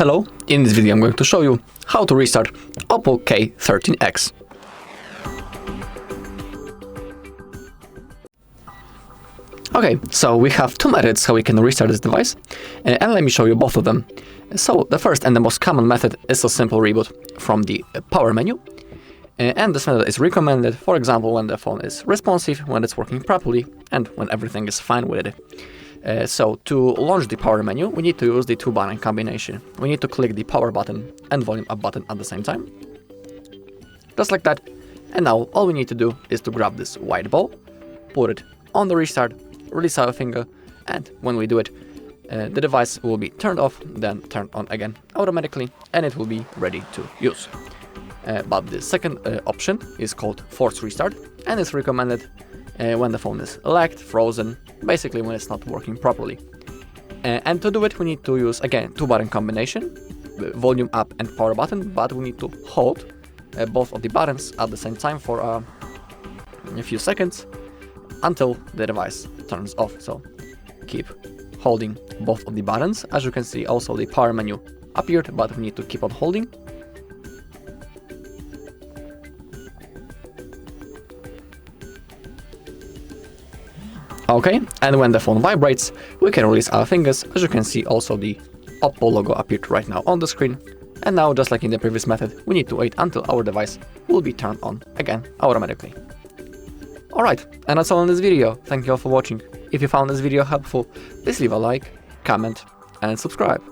Hello, in this video I'm going to show you how to restart OPPO K13x. Okay, so we have two methods how we can restart this device, and let me show you both of them. So the first and the most common method is a simple reboot from the power menu, and this method is recommended, for example, when the phone is responsive, when it's working properly, and when everything is fine with it. So to launch the power menu, we need to use the two-button combination. We need to click the power button and volume up button at the same time, just like that. And now all we need to do is to grab this white ball, put it on the restart, release our finger, and when we do it, the device will be turned off, then turned on again automatically, and it will be ready to use. But the second option is called forced restart, and it's recommended when the phone is lagged, frozen, basically when it's not working properly. And to do it, we need to use, again, two-button combination, volume up and power button, but we need to hold both of the buttons at the same time for a few seconds until the device turns off. So keep holding both of the buttons. As you can see, also the power menu appeared, but we need to keep on holding. Okay, and when the phone vibrates, we can release our fingers. As you can see, also the OPPO logo appeared right now on the screen. And now, just like in the previous method, we need to wait until our device will be turned on again automatically. Alright, and that's all in this video. Thank you all for watching. If you found this video helpful, please leave a like, comment, and subscribe.